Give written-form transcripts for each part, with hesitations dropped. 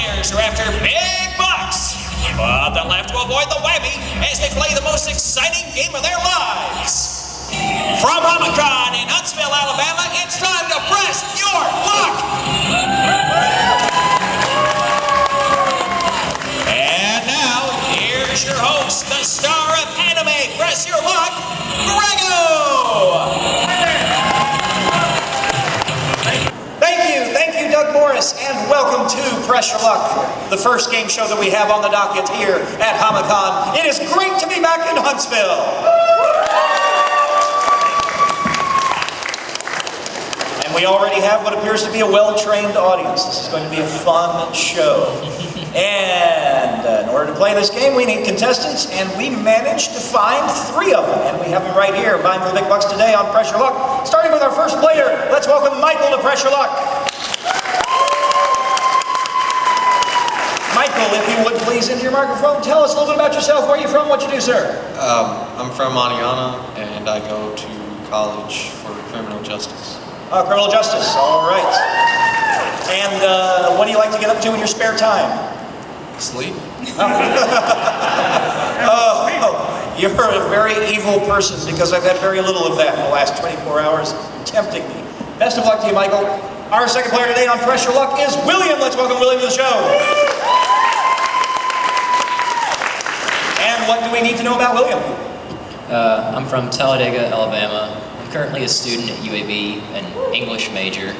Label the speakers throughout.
Speaker 1: players are after big bucks, but they'll have to avoid the whammy as they play the most exciting game of their lives. From HamaCon in Huntsville, Alabama, it's time to press your luck! And now, here's your host, the star of anime, Press Your Luck, Greggo!
Speaker 2: Thank you, Doug Morris, and welcome to Press Your Luck, the first game show that we have on the docket here at HamaCon. It is great to be back in Huntsville. And we already have what appears to be a well-trained audience. This is going to be a fun show. And in order to play this game, we need contestants, and we managed to find 3 of them. And we have them right here, vying for the big bucks today on Press Your Luck. Starting with our first player, let's welcome Michael to Press Your Luck. Michael, if you would please into your microphone, tell us a little bit about yourself. Where are you from? What you do, sir?
Speaker 3: I'm from Mariana, and I go to college for criminal justice.
Speaker 2: Criminal justice, all right. And what do you like to get up to in your spare time?
Speaker 3: Sleep.
Speaker 2: You're a very evil person because I've had very little of that in the last 24 hours, tempting me. Best of luck to you, Michael. Our second player today on Press Your Luck is William. Let's welcome William to the show. And what do we need to know about William?
Speaker 4: I'm from Talladega, Alabama. I'm currently a student at UAB, an English major.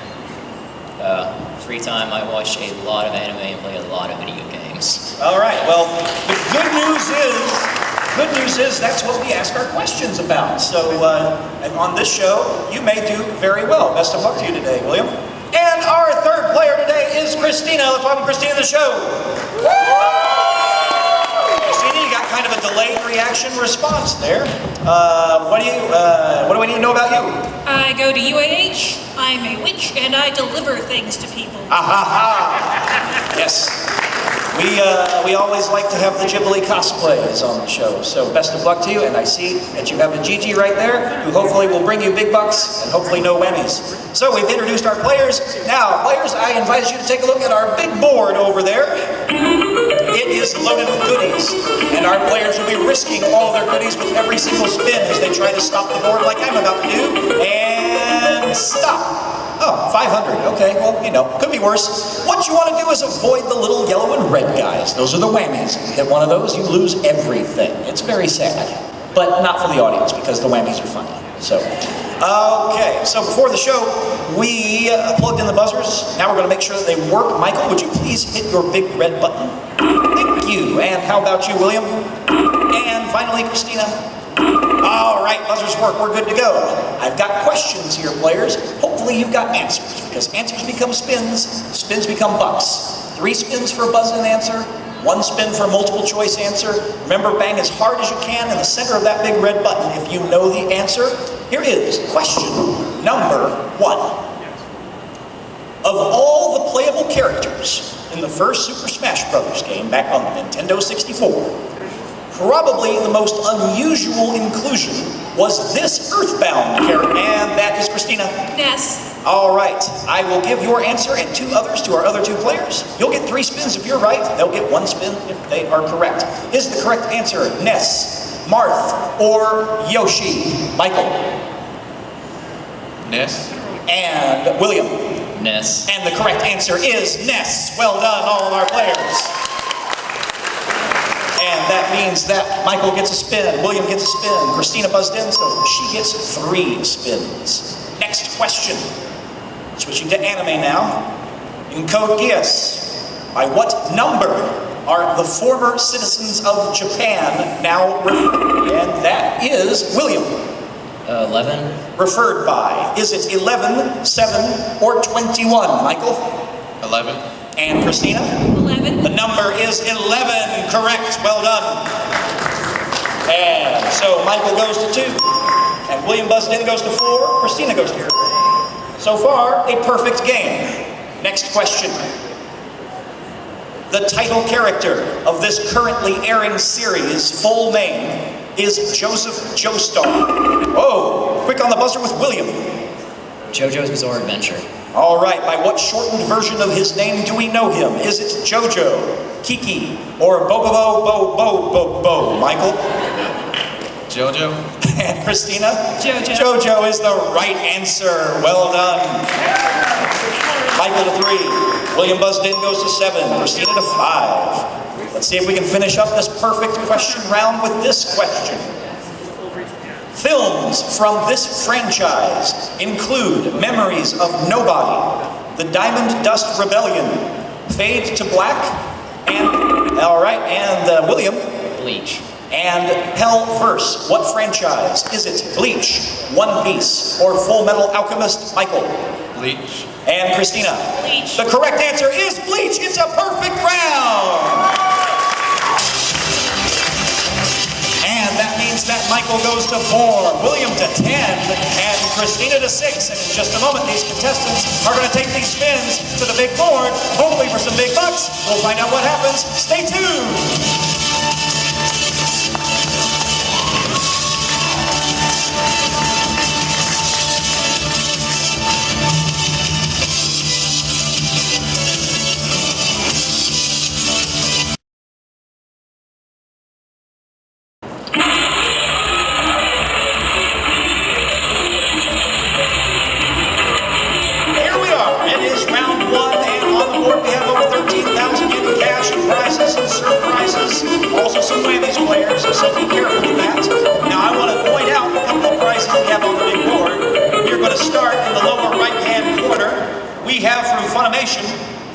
Speaker 4: Free time, I watch a lot of anime and play a lot of video games.
Speaker 2: All right, well, the good news is that's what we ask our questions about. So, and on this show, you may do very well. Best of luck to you today, William. And our third player today is Christina. Let's welcome Christina to the show. Christina, you got kind of a delayed reaction response there. What do we need to know about you?
Speaker 5: I go to UAH, I'm a witch, and I deliver things to people.
Speaker 2: Yes. We always like to have the Ghibli cosplays on the show, so best of luck to you, and I see that you have a Gigi right there, who hopefully will bring you big bucks, and hopefully no whammies. So we've introduced our players. Now, players, I invite you to take a look at our big board over there. It is loaded with goodies, and our players will be risking all their goodies with every single spin as they try to stop the board like I'm about to do, and stop. Oh, 500, okay, well, you know, could be worse. What you want to do is avoid the little yellow and red guys. Those are the whammies. If you hit one of those, you lose everything. It's very sad, but not for the audience because the whammies are funny. So, okay, so before the show, we plugged in the buzzers. Now we're going to make sure that they work. Michael, would you please hit your big red button? Thank you. And how about you, William? And finally, Christina. All right, buzzers work, we're good to go. I've got questions here, players. Hopefully you've got answers, because answers become spins, spins become bucks. 3 spins for a buzz-in answer, 1 spin for a multiple choice answer. Remember, bang as hard as you can in the center of that big red button if you know the answer. Here is question number 1. Of all the playable characters in the first Super Smash Bros. Game back on the Nintendo 64, probably the most unusual inclusion was this Earthbound character, and that is Christina.
Speaker 5: Yes.
Speaker 2: All right, I will give your answer and 2 others to our other 2 players. You'll get 3 spins if you're right. They'll get 1 spin if they are correct. Is the correct answer Ness, Marth, or Yoshi? Michael?
Speaker 3: Ness.
Speaker 2: And William?
Speaker 4: Ness.
Speaker 2: And the correct answer is Ness. Well done, all of our players. And that means that Michael gets a spin, William gets a spin, Christina buzzed in, so she gets 3 spins. Next question. Switching to anime now. In Code Geass, by what number are the former citizens of Japan now referred? And that is William.
Speaker 4: 11.
Speaker 2: Referred by. Is it 11, 7, or 21, Michael?
Speaker 3: 11.
Speaker 2: And Christina?
Speaker 5: 11.
Speaker 2: The number is 11, correct, well done. And so Michael goes to 2, and William buzzed in goes to 4, Christina goes to 3. So far, a perfect game. Next question. The title character of this currently airing series' full name is Joseph Joestar. Whoa, quick on the buzzer with William.
Speaker 4: JoJo's Bizarre Adventure.
Speaker 2: All right, by what shortened version of his name do we know him? Is it Jojo, Kiki, or Bo? Michael?
Speaker 3: JoJo.
Speaker 2: And Christina?
Speaker 5: Jojo.
Speaker 2: Jojo is the right answer. Well done. Michael to 3. William Busden goes to 7. Christina to 5. Let's see if we can finish up this perfect question round with this question. Films from this franchise include Memories of Nobody, The Diamond Dust Rebellion, Fade to Black, and, all right, and William.
Speaker 4: Bleach.
Speaker 2: And Hellverse. What franchise? Is it Bleach, One Piece, or Full Metal Alchemist? Michael.
Speaker 3: Bleach.
Speaker 2: And Christina.
Speaker 5: Bleach.
Speaker 2: The correct answer is Bleach. It's a perfect round. And that means that Michael goes to 4, William to 10, and Christina to 6. And in just a moment, these contestants are going to take these spins to the big board, hopefully for some big bucks. We'll find out what happens. Stay tuned.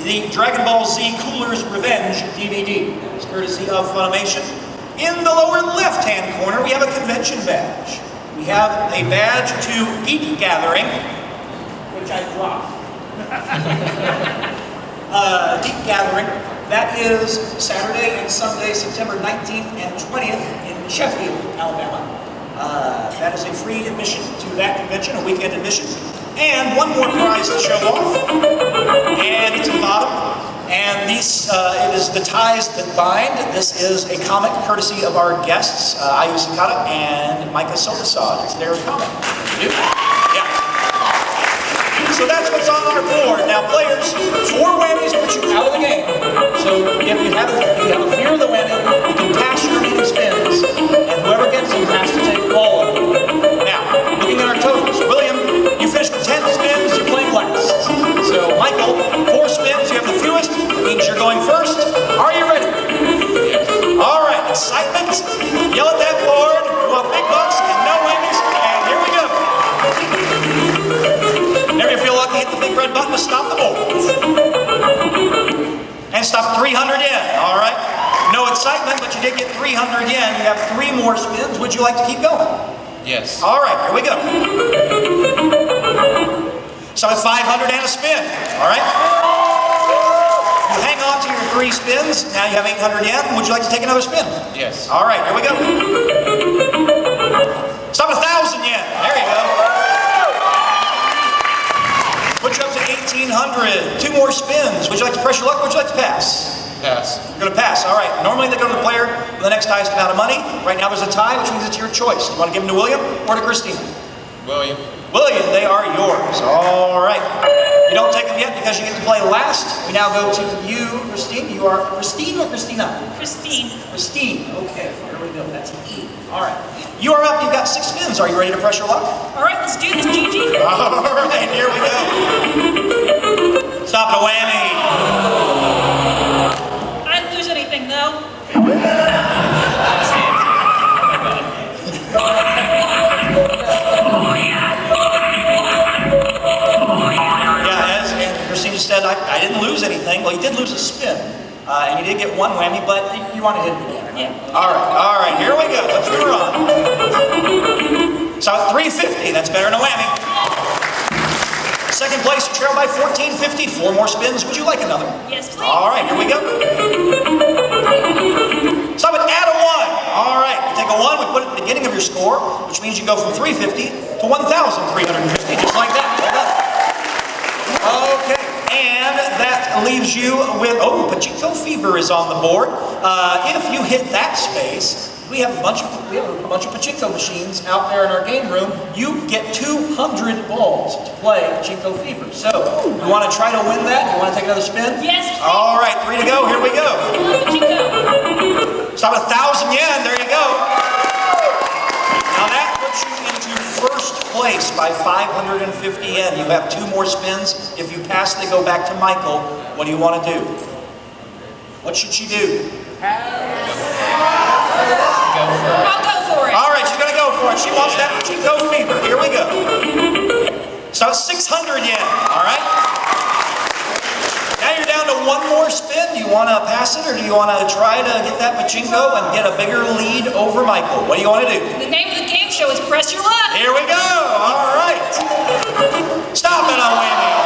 Speaker 2: The Dragon Ball Z Cooler's Revenge DVD. It's courtesy of Funimation. In the lower left-hand corner, we have a convention badge. We have a badge to Geek Gathering, which I dropped. Geek Gathering. That is Saturday and Sunday, September 19th and 20th in Sheffield, Alabama. That is a free admission to that convention, a weekend admission. And one more prize to show off. And it's at the bottom. And these, it is The Ties That Bind. This is a comic courtesy of our guests, Ayu Sakata and Micah Sotasad. It's their comic. Yeah. So that's what's on our board. Now, players, 4 whammies put you out of the game. So if you have a fear of the whammy, you can pass your remaining spins, and whoever gets them has to take all of them. Now, looking at our totals, William, you finished with 10 spins, you're playing last. So, Michael, 4 spins, you have the fewest. That means you're going first. Are you ready? All right, excitement. Yell at that board. We want big bucks and no whammies. And here we go. Whenever you feel lucky, hit the big red button to stop the board. And stop 300 yen. All right. No excitement, but you did get 300 yen. You have 3 more spins. Would you like to keep going?
Speaker 3: Yes.
Speaker 2: All right, here we go. So it's 500 and a spin, all right? You hang on to your 3 spins. Now you have 800 yen. Would you like to take another spin?
Speaker 3: Yes.
Speaker 2: All right, here we go. Stop 1,000 yen. There you go. Put you up to 1,800. 2 more spins. Would you like to press your luck or would you like to pass?
Speaker 3: Pass.
Speaker 2: You're going to pass. All right. Normally they go to the player for the next highest amount of money. Right now there's a tie, which means it's your choice. You want to give them to William or to Christina?
Speaker 3: William.
Speaker 2: William, they are yours. All right. You don't take them yet because you get to play last. We now go to you, Christine. You are Christine or Christina?
Speaker 5: Christine.
Speaker 2: Christine. Okay, here we go. That's E. All right. You are up. You've got 6 spins. Are you ready to press your luck?
Speaker 5: All right, let's do this, Gigi.
Speaker 2: All right, here we go. Stop the whammy.
Speaker 5: I didn't lose anything, though. Christina said, I didn't lose anything. Well, you did lose a spin, and you did get 1 whammy, but you want to hit it again. Yeah.
Speaker 2: All right, here we go. Let's rerun. So 350, that's better than a whammy. Second place, you trail by 1450. 4 more spins. Would you like another?
Speaker 5: Yes, please.
Speaker 2: All right, here we go. Stop it, add a 1. All right, you take a 1, we put it at the beginning of your score, which means you go from 350 to 1,350, just like that. Well done. Okay, and that leaves you with, Pachinko Fever is on the board. If you hit that space, we have a bunch of pachinko machines out there in our game room. You get 200 balls to play Pachinko Fever. So, you want to try to win that? You want to take another spin?
Speaker 6: Yes, please.
Speaker 2: All right, 3 to go. Here we go. Stop at 1,000 yen. There you go. Now that puts you into first place by 550 yen. You have 2 more spins. If you pass, they go back to Michael. What do you want to do? What should she do?
Speaker 6: I'll go for it.
Speaker 2: All right, she's going to go for it. She wants that Pachinko Fever. Here we go. So 600 yen. All right. Now you're down to 1 more spin. Do you want to pass it or do you want to try to get that Pachinko and get a bigger lead over Michael? What do you want to do?
Speaker 6: The name of the game show is Press Your Luck.
Speaker 2: Here we go. All right. Stop it, on whammy.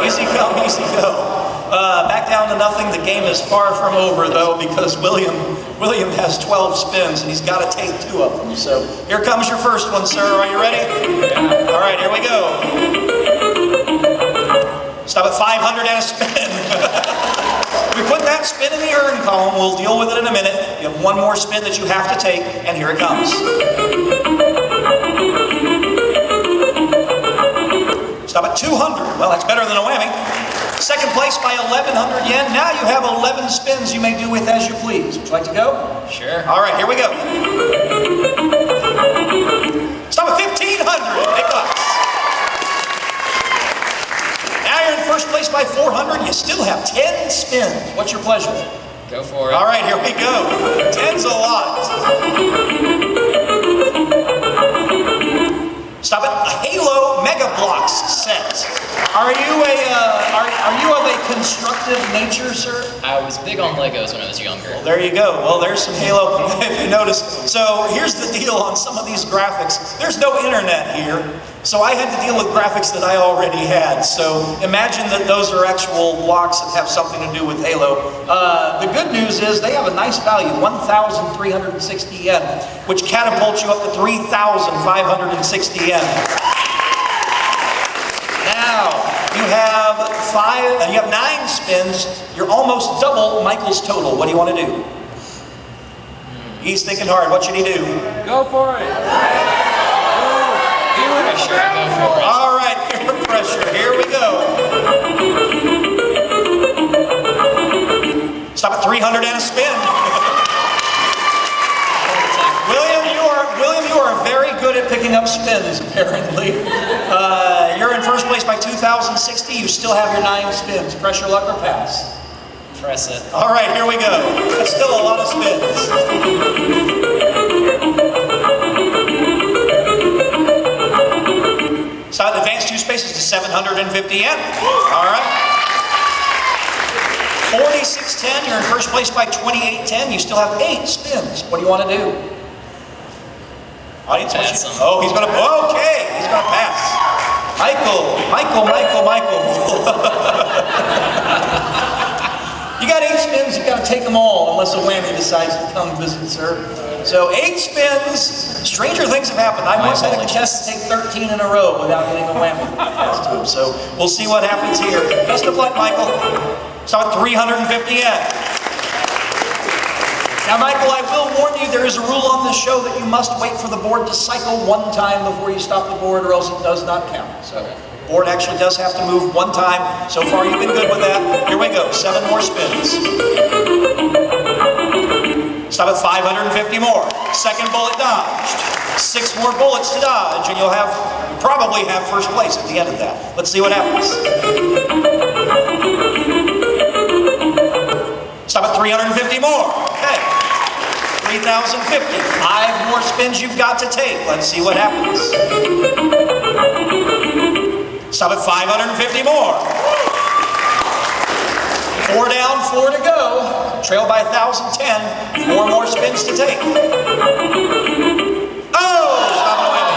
Speaker 2: Easy come, easy go. Back down to nothing. The game is far from over, though, because William has 12 spins, and he's got to take 2 of them. So here comes your first one, sir. Are you ready? All right, here we go. Stop at 500 and a spin. We put that spin in the earn column. We'll deal with it in a minute. You have 1 more spin that you have to take, and here it comes. Stop at 200. Well, that's better than a whammy. Second place by 1,100 yen. Now you have 11 spins you may do with as you please. Would you like to go?
Speaker 4: Sure.
Speaker 2: All right, here we go. Stop at 1,500. Big bucks. Now you're in first place by 400. You still have 10 spins. What's your pleasure?
Speaker 4: Go for it.
Speaker 2: All right, here we go. 10's a lot. Stop it. A Halo Mega Blocks set. Are you of a constructive nature, sir?
Speaker 4: I was big on Legos when I was younger.
Speaker 2: Well, there you go. Well, there's some Halo, if you notice. So here's the deal on some of these graphics. There's no internet here, so I had to deal with graphics that I already had. So imagine that those are actual blocks that have something to do with Halo. The good news is they have a nice value, 1,360 yen, which catapults you up to 3,560 yen. Now, you have 9 spins. You're almost double Michael's total. What do you want to do? He's thinking hard. What should he do?
Speaker 7: Go for it.
Speaker 4: Pressure, go for it.
Speaker 2: All right, peer pressure. Here we go. Stop at 300 and a spin. William, you are very good at picking up spins, apparently. You're in first place by 2,060. You still have your 9 spins. Pressure, luck, or pass?
Speaker 4: Press it.
Speaker 2: All right, here we go. That's still a lot of spins. So I'd advance 2 spaces to 750 yen. All right. 4610, you're in first place by 2810. You still have 8 spins. What do you want to do? Audience,
Speaker 4: Pass him.
Speaker 2: oh, he's going to, okay, he's going to pass. Michael. You got 8 spins, you got to take them all, unless a whammy decides to come visit, sir. So 8 spins, stranger things have happened. I once had a guest take 13 in a row without getting a whammy passed to him. So we'll see what happens here. Best of luck, Michael. Start with 350 yen. Now, Michael, I will warn you, there is a rule on this show that you must wait for the board to cycle 1 time before you stop the board, or else it does not count. So, the board actually does have to move 1 time. So far, you've been good with that. Here we go, 7 more spins. Stop at 550 more. Second bullet dodged. 6 more bullets to dodge, and you'll probably have first place at the end of that. Let's see what happens. Stop at 350 more. Okay. 3,050. 5 more spins you've got to take. Let's see what happens. Stop at 550 more. 4 down, 4 to go. Trail by 1,010. 4 more spins to take. Oh! Stop and whammy.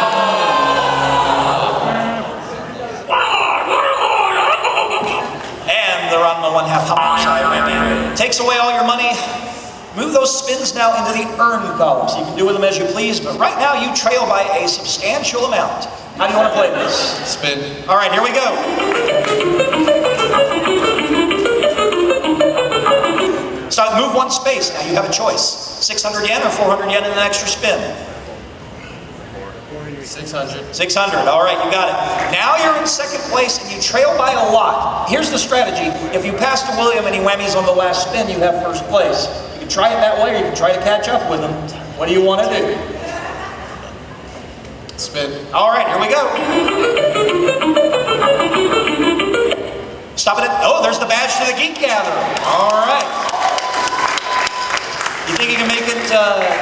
Speaker 2: And the run the 1/2 HamaCon whammy. Takes away all your money. Move those spins now into the earn column, so you can do with them as you please, but right now you trail by a substantial amount. How do you want to play this?
Speaker 3: Spin.
Speaker 2: All right, here we go. So move one space. Now you have a choice. 600 yen or 400 yen and an extra spin.
Speaker 3: 600.
Speaker 2: 600. All right, you got it. Now you're in second place and you trail by a lot. Here's the strategy. If you pass to William and he whammies on the last spin, you have first place. You can try it that way or you can try to catch up with him. What do you want to do?
Speaker 3: Spin.
Speaker 2: All right, here we go. Stop it. Oh, there's the badge to the Geek Gatherer. All right. You think you can make it?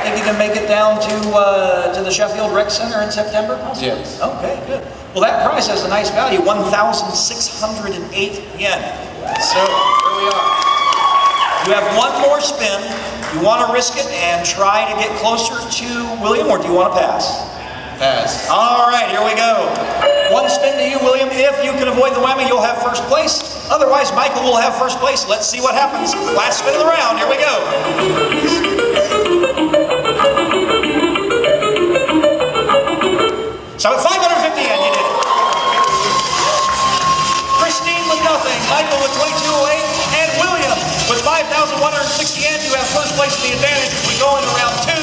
Speaker 2: Think you can make it down to the Sheffield Rec Center in September? Possibly?
Speaker 3: Yes.
Speaker 2: Okay, good. Well, that prize has a nice value, 1,608 yen. So here we are. You have one more spin. You want to risk it and try to get closer to William, or do you want to pass?
Speaker 3: Pass.
Speaker 2: All right, here we go. One spin to you, William. If you can avoid the whammy, you'll have first place. Otherwise, Michael will have first place. Let's see what happens. Last spin of the round. Here we go. So at 550 yen, you did it. Christine with nothing, Michael with 2208, and William with 5,160 yen. You have first place in the advantage as we go into round two.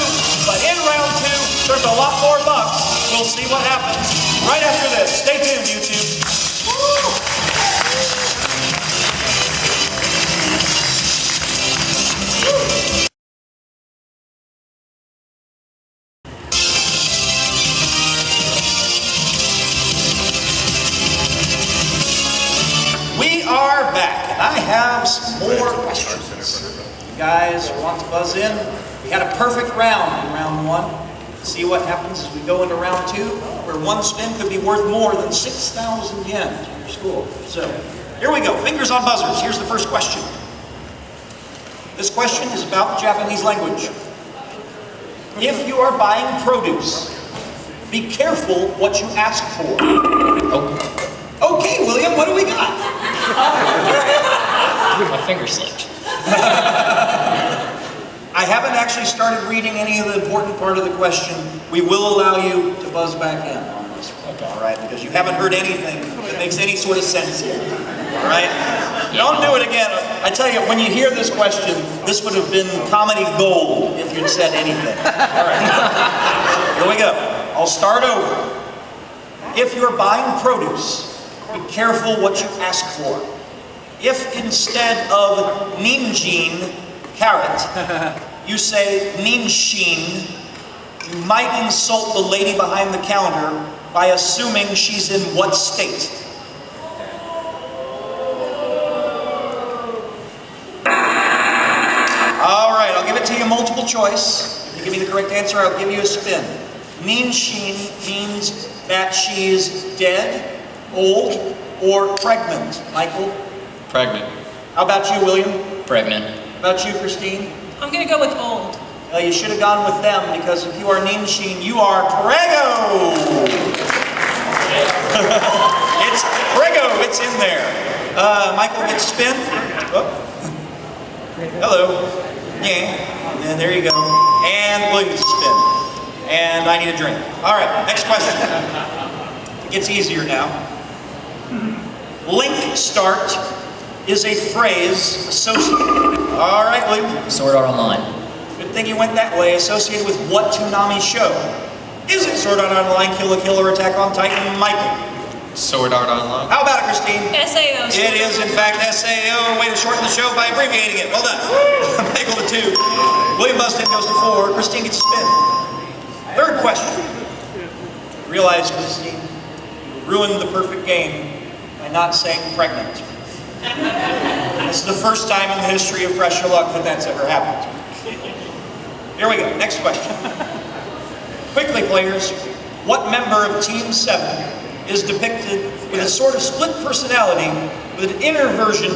Speaker 2: But in round two, there's a lot more bucks. We'll see what happens right after this. Stay tuned, YouTube. We are back, and I have some more questions. You guys want to buzz in? We had a perfect round in round one. See what happens as we go into round two, where one spin could be worth more than 6,000 yen to your school. So, here we go. Fingers on buzzers. Here's the first question. This question is about the Japanese language. If you are buying produce, be careful what you ask for. Okay, William, what do we got?
Speaker 4: My finger slipped.
Speaker 2: I haven't actually started reading any of the important part of the question. We will allow you to buzz back in on this one, all right? Because you haven't heard anything that makes any sort of sense yet, all right? Don't do it again. I tell you, when you hear this question, this would have been comedy gold if you'd said anything. All right, here we go. I'll start over. If you're buying produce, be careful what you ask for. If instead of ninjin, carrot, you say ninshin, you might insult the lady behind the counter by assuming she's in what state? All right, I'll give it to you multiple choice. If you give me the correct answer, I'll give you a spin. Ninshin means that she's dead, old, or pregnant. Michael?
Speaker 3: Pregnant.
Speaker 2: How about you, William?
Speaker 4: Pregnant.
Speaker 2: How about you, Christine?
Speaker 6: I'm gonna go with old.
Speaker 2: You should have gone with them, because if you are Ninshin, you are Greggo! It's Greggo, it's in there. Michael gets spin. Oh. Hello. Yeah. And there you go. And William gets a spin. And I need a drink. All right, next question. It gets easier now. Link start is a phrase associated. All right, William.
Speaker 4: Sword Art Online.
Speaker 2: Good thing you went that way. Associated with what Toonami show? Is it Sword Art Online, Kill la Kill, or Attack on Titan? Michael.
Speaker 3: Sword Art Online.
Speaker 2: How about it, Christine?
Speaker 6: SAO.
Speaker 2: It is, in fact, SAO. Way to shorten the show by abbreviating it. Well done. Michael to 2. William Bustin goes to 4. Christine gets a spin. Third question. Realize, Christine, you ruined the perfect game by not saying pregnant. This is the first time in the history of Press Your Luck that that's ever happened. Here we go. Next question. Quickly, players. What member of Team 7 is depicted with a sort of split personality with an inner version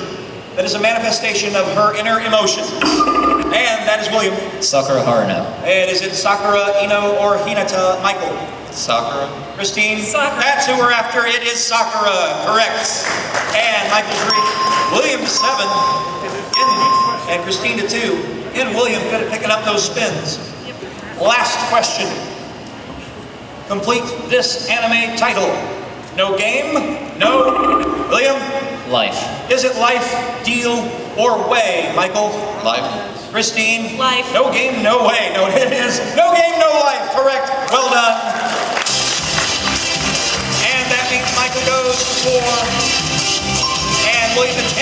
Speaker 2: that is a manifestation of her inner emotions? And that is William.
Speaker 4: Sakura Haruno.
Speaker 2: And is it Sakura, Ino, or Hinata? Michael.
Speaker 3: Sakura.
Speaker 2: Christine?
Speaker 6: Sakura.
Speaker 2: That's who we're after. It is Sakura. Correct. And Michael 3. William 7. And Christine to 2. Again, William, good at picking up those spins. Last question. Complete this anime title. No game, no, William?
Speaker 4: Life.
Speaker 2: Is it life, deal, or way, Michael?
Speaker 3: Life.
Speaker 2: Christine?
Speaker 6: Life.
Speaker 2: No game, no way. No, it is no game, no life. Correct. Well done. And that means Michael goes for 4, and William to 10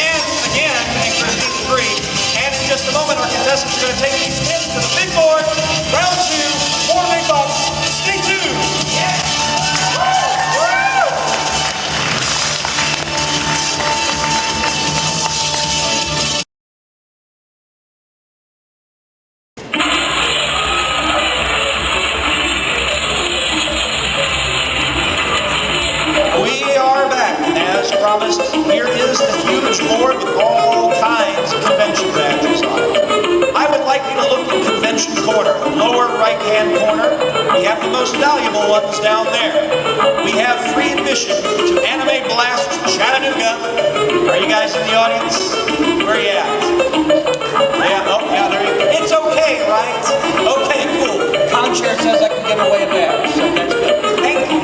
Speaker 2: again, and Christine to 3. And in just a moment, our contestants are going to take these spins to the big board. Round 2, 4 big bucks. Stay tuned. We are back, and as promised, here is the huge board with all kinds of convention badges on it. I would like you to look in convention corner, the lower right-hand corner. We have the most valuable ones down there. We have free admission to Anime Blast Chattanooga. Are you guys in the audience? Where are you at? Yeah, oh, yeah, there you go. It's okay, right? Okay, cool. Conchair says I can give away a badge, so that's good. Thank you.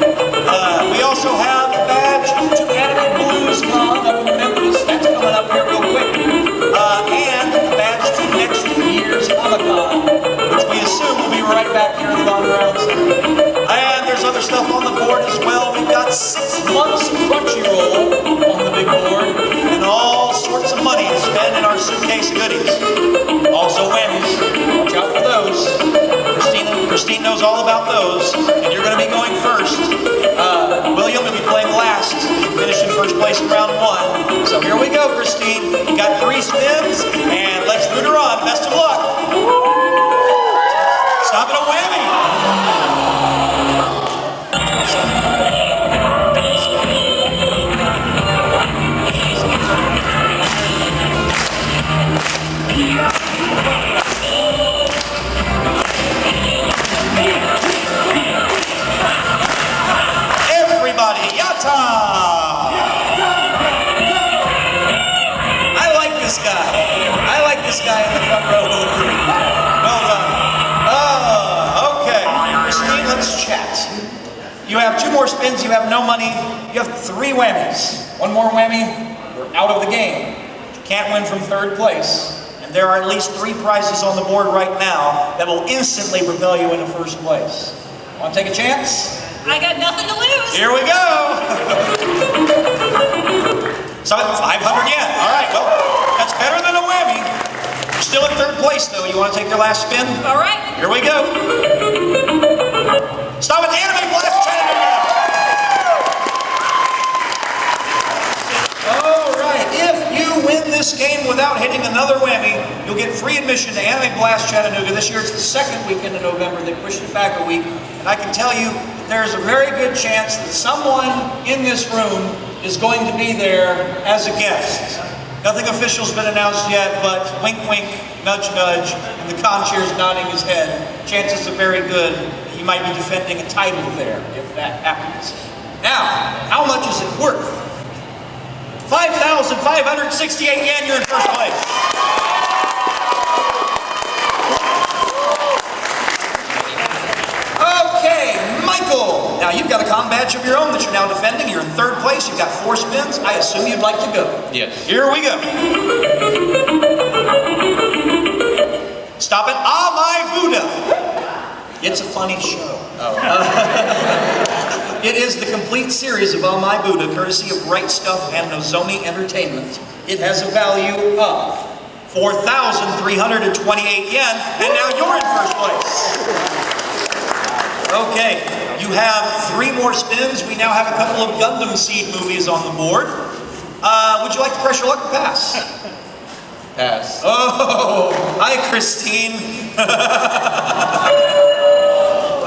Speaker 2: We also have a badge to Anime Blues Con up in Memphis. That's coming up here real quick. And a badge to next year's HamaCon, which we assume will be right back here in the Round Center. And there's other stuff on the board as well. We've got 6 months of Crunchyroll on the big board, and all sorts of money to spend in our suitcase of goodies. Also whammies. Watch out for those. Christine knows all about those, and you're going to be going first. William will be playing last, finishing first place in round 1. So here we go, Christine. You got 3 spins, and let's root her on. Best of luck. Stop it a whammy. Everybody, yatta! I like this guy. I like this guy in the front row. Well done. Okay. Christine, let's chat. You have 2 more spins, you have no money, you have 3 whammies. 1 more whammy, you're out of the game. You can't win from 3rd place. And there are at least 3 prizes on the board right now that will instantly propel you into 1st place. Want to take a chance?
Speaker 6: I got nothing to lose.
Speaker 2: Here we go. So 500 yen. All right, well, that's better than a whammy. You're still in 3rd place, though. You want to take your last spin?
Speaker 6: All right.
Speaker 2: Here we go. Stop at Anime Blast Chattanooga. All right, if you win this game without hitting another whammy, you'll get free admission to Anime Blast Chattanooga. This year it's the 2nd weekend in November. They pushed it back a week. And I can tell you, there's a very good chance that someone in this room is going to be there as a guest. Nothing official's been announced yet, but wink, wink, nudge, nudge, and the conchair's nodding his head. Chances are very good that he might be defending a title there, if that happens. Now, how much is it worth? 5,568 yen, you're in 1st place. Okay, Michael. Now you've got a con badge of your own that you're now defending. You're in 3rd place. You've got 4 spins. I assume you'd like to go.
Speaker 3: Yes.
Speaker 2: Here we go. Stop it. Ah, my Buddha. It's a funny show. It is the complete series of Oh My Buddha, courtesy of Right Stuff and Nozomi Entertainment. It has a value of 4,328 yen, and now you're in 1st place. Okay, you have 3 more spins. We now have a couple of Gundam Seed movies on the board. Would you like to press your luck or pass?
Speaker 3: Pass.
Speaker 2: Oh, hi, Christine.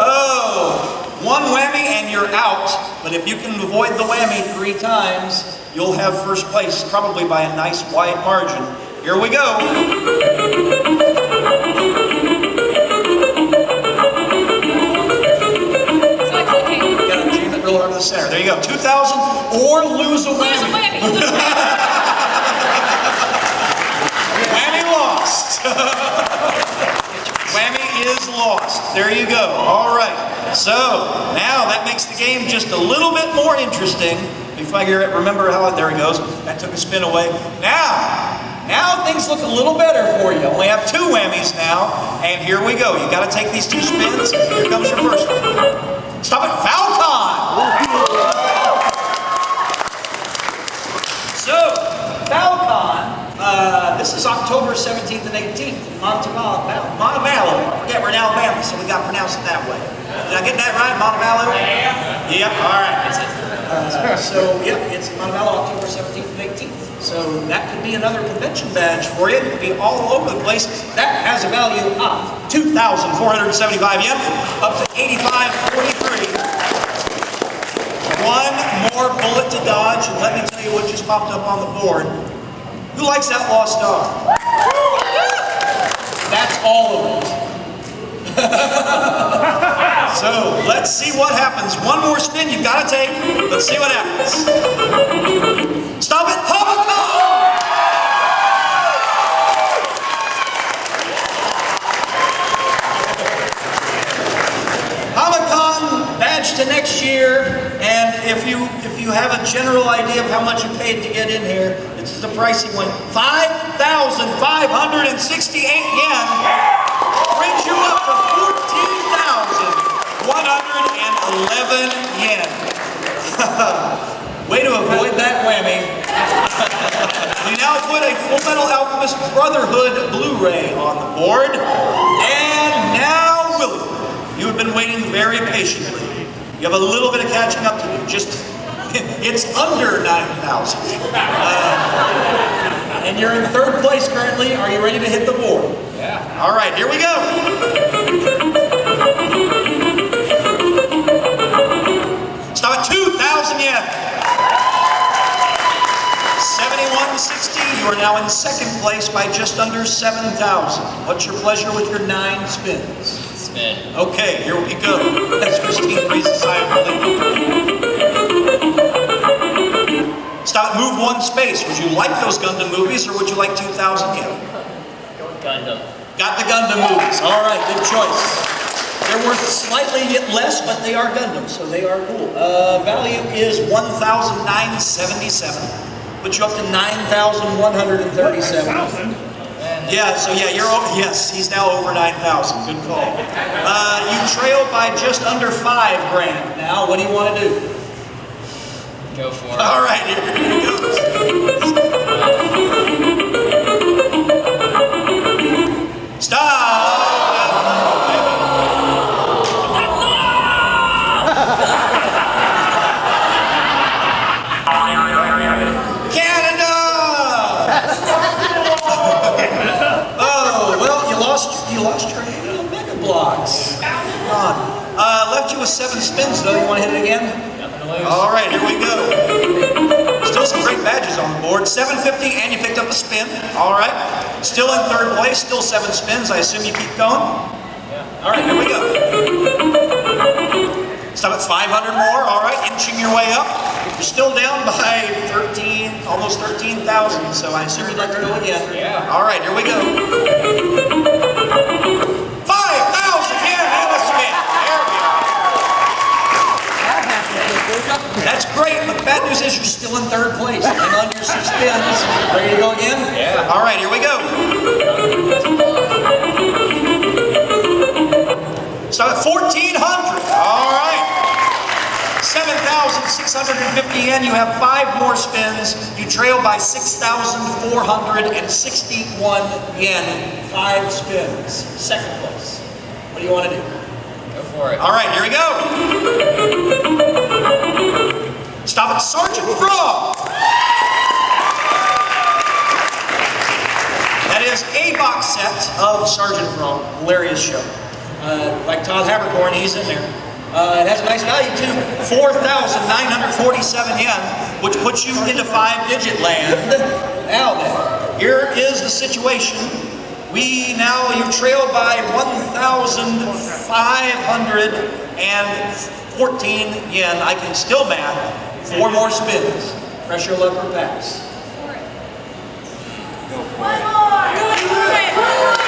Speaker 2: Oh, 1 whammy and you're out. But if you can avoid the whammy 3 times, you'll have 1st place, probably by a nice wide margin. Here we go. Real hard to the center. There you go. 2,000 or lose a whammy.
Speaker 6: Lose a whammy.
Speaker 2: Whammy lost. Whammy is lost. There you go. All right. So now that makes the game just a little bit more interesting. We figure it. Remember how there it goes. That took a spin away. Now things look a little better for you. Only have 2 whammies now, and here we go. You got to take these 2 spins. Here comes your first one. Stop it, HamaCon! So, HamaCon, this is October 17th and 18th in Montevallo. Again, we're in Alabama, so we got to pronounce it that way. Did I get that right, Montevallo? Yeah. Yep, all right. It's in Montevallo, October 17th and 18th. So that could be another convention badge for you. It could be all over the place. That has a value of 2,475 yen, up to 85.43. One more bullet to dodge, and let me tell you what just popped up on the board. Who likes Outlaw Star? That's all of it. So let's see what happens. One more spin you've got to take. Let's see what happens. Stop it, HamaCon! HamaCon badge to next year, and if you have a general idea of how much you paid to get in here, this is a pricey one. 5,568 yen brings you up to 14,111 yen. Way to avoid that whammy. We now put a Fullmetal Alchemist Brotherhood Blu-ray on the board. And now, Willie, you have been waiting very patiently. You have a little bit of catching up to do. It's under 9,000. And you're in 3rd place currently. Are you ready to hit the board?
Speaker 4: Yeah.
Speaker 2: All right, here we go. Stop at 2,000 yen. 7160. You are now in 2nd place by just under 7,000. What's your pleasure with your 9 spins?
Speaker 4: Spin.
Speaker 2: Okay, here we go. As Christine raises a sigh of relief. Stop, move 1 space. Would you like those Gundam movies, or would you like 2,000 yen?
Speaker 4: Gundam.
Speaker 2: Got the Gundam movies. All right, good choice. They're worth slightly less, but they are Gundam, so they are cool. Value is 1,977. Put you up to 9,137. Yeah, so yeah, you're over. Yes, he's now over 9,000. Good call. You trail by just under $5,000 now. What do you want to do?
Speaker 4: Go for it.
Speaker 2: All right, here it goes. Stop! Canada! Oh, well, you lost your Mega Blocks. Come on. Left you with 7 spins, though. You want to hit it again? All right, here we go. Still some great badges on the board. 750, and you picked up a spin. All right. Still in 3rd place. Still 7 spins. I assume you keep going? Yeah. All right, here we go. Stop at 500 more. All right, inching your way up. You're still down by almost 13,000. So I assume you'd like to go again.
Speaker 4: Yeah.
Speaker 2: All right, here we go. 5,000 yen and a spin. There we go. That's great, but the bad news is you're still in 3rd place. Hang on to your 6 spins. Ready to go again?
Speaker 4: Yeah.
Speaker 2: All right, here we go. Stop at 1,400. All right. 7,650 yen. You have 5 more spins. You trail by 6,461 yen. 5 spins. 2nd place. What do you want to do?
Speaker 4: Go for it.
Speaker 2: All right, here we go. Stop at Sergeant Frog. That is a box set of Sergeant Frog. Hilarious show. Like Todd Habercorn, he's in there. It has a nice value too. 4,947 yen, which puts you into 5-digit land. Now then, here is the situation. You trail by 1,514 yen. I can still math. 4 more spins. Press your luck or pass.
Speaker 6: One more. Go for it.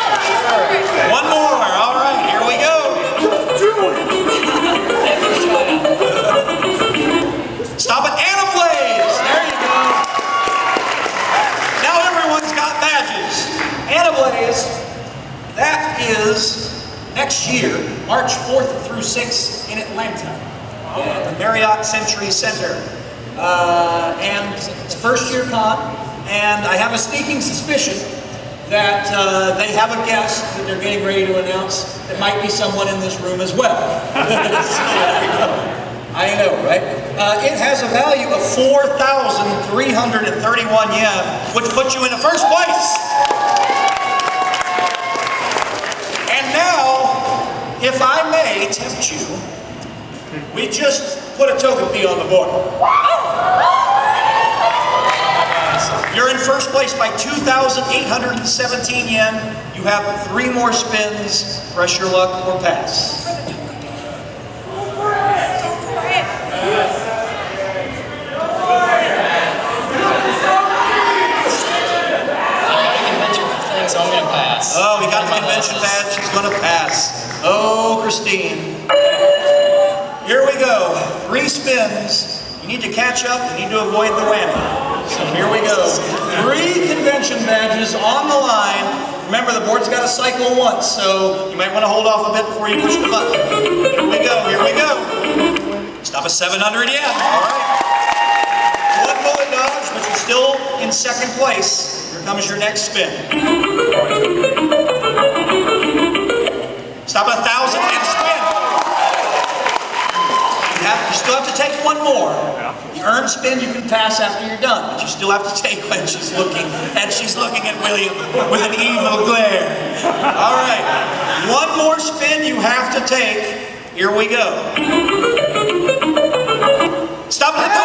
Speaker 5: is next year, March 4th through 6th in Atlanta, at the Marriott Century Center. And it's a first-year con, and I have a sneaking suspicion that they have a guest that they're getting ready to announce that might be someone in this room as well. I know, right? It has a value of 4,331 yen, which puts you in the first place. And now, if I may tempt you, we just put a token fee on the board. You're in first place by 2,817 yen. You have 3 more spins. Press your luck or pass.
Speaker 4: So I'm going to pass.
Speaker 5: Oh, he got the convention badge. He's going to pass. Oh, Christine. Here we go. 3 spins. You need to catch up. You need to avoid the whammy. So here we go. 3 convention badges on the line. Remember, the board's got to cycle once, so you might want to hold off a bit before you push the button. Here we go. Here we go. Stop at 700 yen. All right. 1 bullet dodge, but you're still in second place. Here comes your next spin. Stop at 1,000 and spin. You still have to take 1 more. The earned spin you can pass after you're done, but you still have to take when she's looking, and she's looking at William with an evil glare. All right, 1 more spin you have to take. Here we go. Stop at the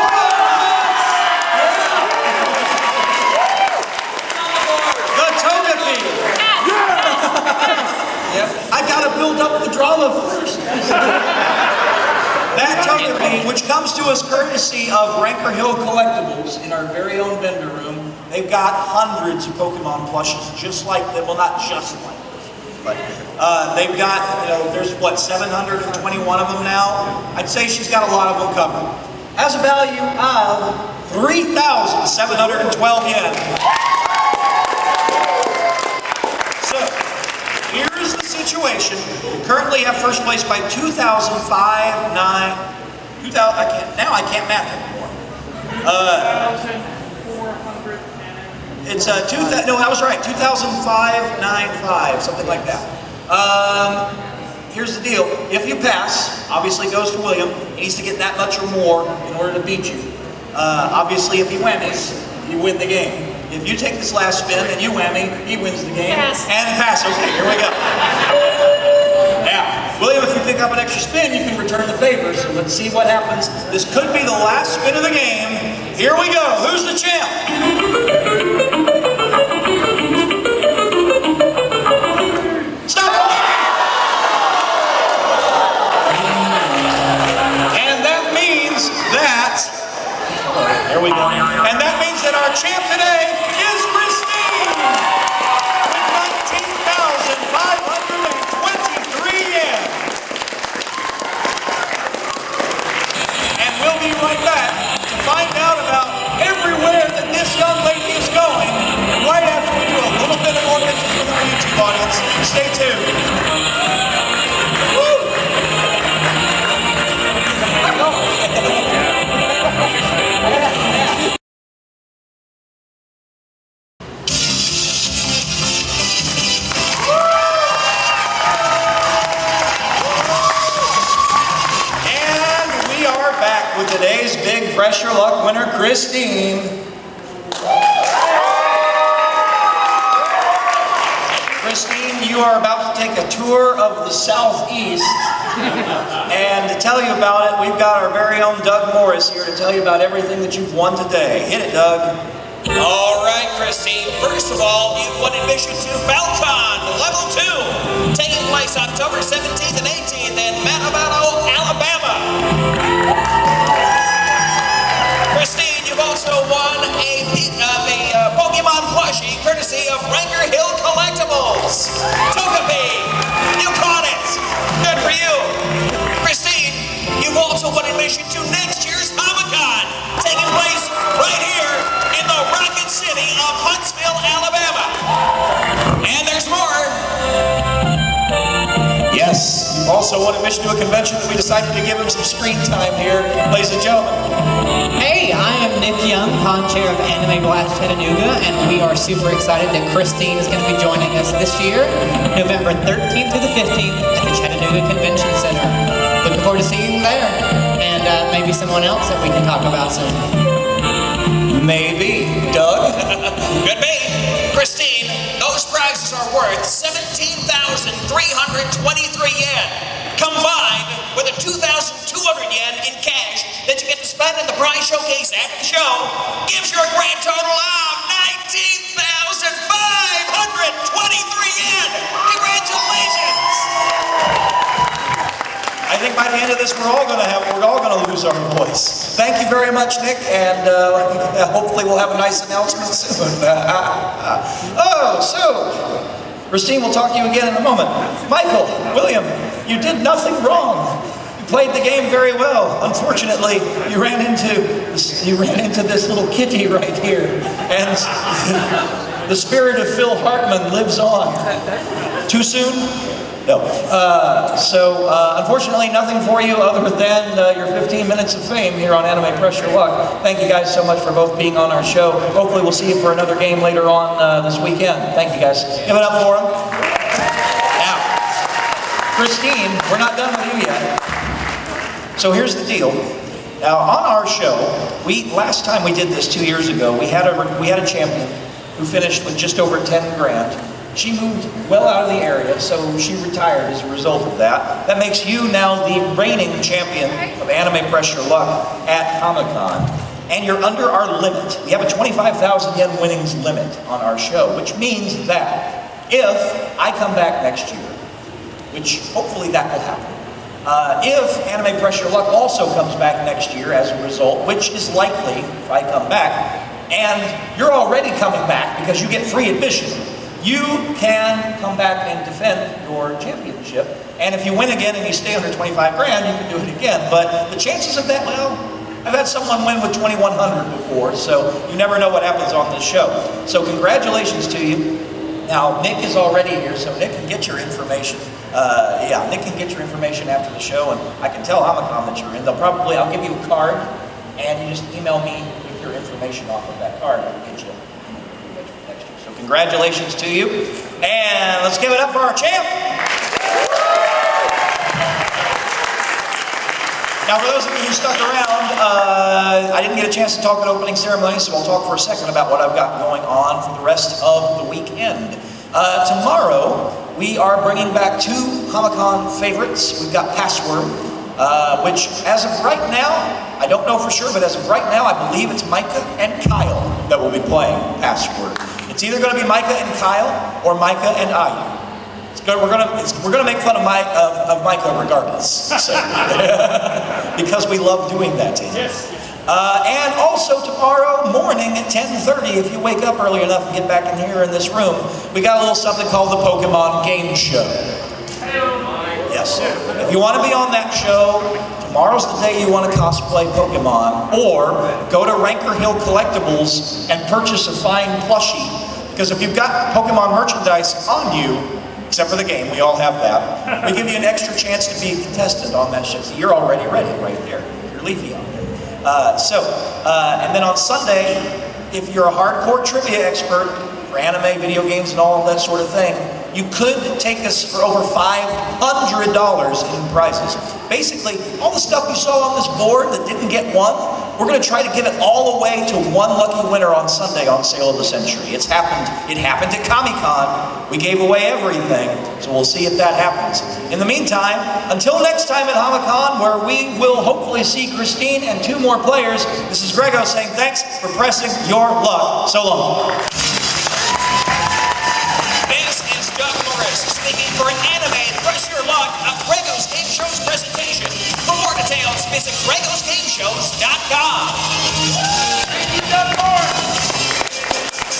Speaker 5: I've got to build up the drama first. That token fee, which comes to us courtesy of Ranker Hill Collectibles in our very own vendor room. They've got hundreds of Pokemon plushes, just like them. Well, not just like this, but they've got, there's what, 721 of them now? I'd say she's got a lot of them covered. Has a value of 3,712 yen. Here's the situation. You currently have first place by 2,005.9. I can't math anymore. It's no, I was right. 2,595, something like that. Here's the deal. If you pass, obviously it goes to William. He needs to get that much or more in order to beat you. Obviously, if he wins, you win the game. If you take this last spin and you whammy, he wins the game.
Speaker 6: Pass.
Speaker 5: And pass. Okay, here we go. Now, William, if you pick up an extra spin, you can return the favor. So let's see what happens. This could be the last spin of the game. Here we go. Who's the champ? Stop it! And that means that... There we go. And that means that our champ today is Christine with 19,523 yen. And we'll be right back to find out about everywhere that this young lady is going right after we do a little bit of more pictures with our YouTube audience. Stay tuned. Woo! With today's big Pressure Luck winner, Christine. Christine, you are about to take a tour of the Southeast. And to tell you about it, we've got our very own Doug Morris here to tell you about everything that you've won today. Hit it, Doug.
Speaker 1: All right, Christine. First of all, you've won admission to HamaCon Level 2, taking place October 17th and 18th in Manabano, Alabama. Christine, you've also won a Pokemon plushie courtesy of Ranker Hill Collectibles. Togepi, you caught it. Good for you. Christine, you've also won admission to next year's HamaCon, taking place right here in the Rocket City of Huntsville, Alabama. And there's more.
Speaker 5: Also on a mission to a convention that we decided to give him some screen time here, ladies and gentlemen.
Speaker 7: Hey, I am Nick Young, con-chair of Anime Blast Chattanooga, and we are super excited that Christine is going to be joining us this year, November 13th through the 15th at the Chattanooga Convention Center. Looking forward to seeing you there, and maybe someone else that we can talk about soon.
Speaker 5: Maybe. Doug?
Speaker 1: Could be. Christine, those prizes are worth 17,323 yen, combined with a 2,200 yen in cash that you get to spend in the prize showcase after the show, gives you a grand total of 19,523 yen. Congratulations!
Speaker 5: I think by the end of this, we're all going to lose our voice. Thank you very much, Nick, and hopefully we'll have a nice announcement soon. Christine will talk to you again in a moment. Michael, William, you did nothing wrong. You played the game very well. Unfortunately, you ran into this little kitty right here, and the spirit of Phil Hartman lives on. Too soon? No. Unfortunately, nothing for you other than your 15 minutes of fame here on Anime Press Your Luck. Thank you guys so much for both being on our show. Hopefully we'll see you for another game later on this weekend. Thank you guys. Give it up for them. Now, Christine, we're not done with you yet. So here's the deal. Now, on our show, last time we did this 2 years ago, we had a champion who finished with just over 10 grand. She moved well out of the area, so she retired as a result of that. That makes you now the reigning champion of Anime Press Your Luck at HamaCon. And you're under our limit. We have a 25,000 yen winnings limit on our show, which means that if I come back next year, which hopefully that will happen, if Anime Press Your Luck also comes back next year as a result, which is likely if I come back, and you're already coming back because you get free admission, you can come back and defend your championship. And if you win again and you stay under 25 grand, you can do it again. But the chances of that, well, I've had someone win with 2,100 before, so you never know what happens on this show. So congratulations to you. Now, Nick is already here, so Nick can get your information. Nick can get your information after the show, and I can tell HamaCon that you're in. I'll give you a card, and you just email me with your information off of that card, and we'll get you next year. So congratulations to you, and let's give it up for our champ. Now, for those of you who stuck around, I didn't get a chance to talk at opening ceremony, so I'll talk for a second about what I've got going on for the rest of the weekend. Tomorrow, we are bringing back two HamaCon favorites. We've got Password, which as of right now, I don't know for sure, but as of right now, I believe it's Micah and Kyle that will be playing Password. It's either going to be Micah and Kyle or Micah and Ayu. We're gonna make fun of Micah regardless, so, because we love doing that to him. Yes. And also tomorrow morning at 10:30, if you wake up early enough and get back in here in this room, we got a little something called the Pokemon Game Show. Yes. If you want to be on that show, tomorrow's the day you want to cosplay Pokemon, or go to Ranker Hill Collectibles and purchase a fine plushie, because if you've got Pokemon merchandise on you, except for the game, we all have that, we give you an extra chance to be a contestant on that show. So you're already ready right there. You're Leafy on there. And then on Sunday, if you're a hardcore trivia expert for anime, video games, and all of that sort of thing, you could take us for over $500 in prizes. Basically, all the stuff you saw on this board that didn't get won, we're going to try to give it all away to one lucky winner on Sunday on Sale of the Century. It happened at HamaCon. We gave away everything, so we'll see if that happens. In the meantime, until next time at HamaCon, where we will hopefully see Christine and two more players, this is Greggo saying thanks for pressing your luck. So long.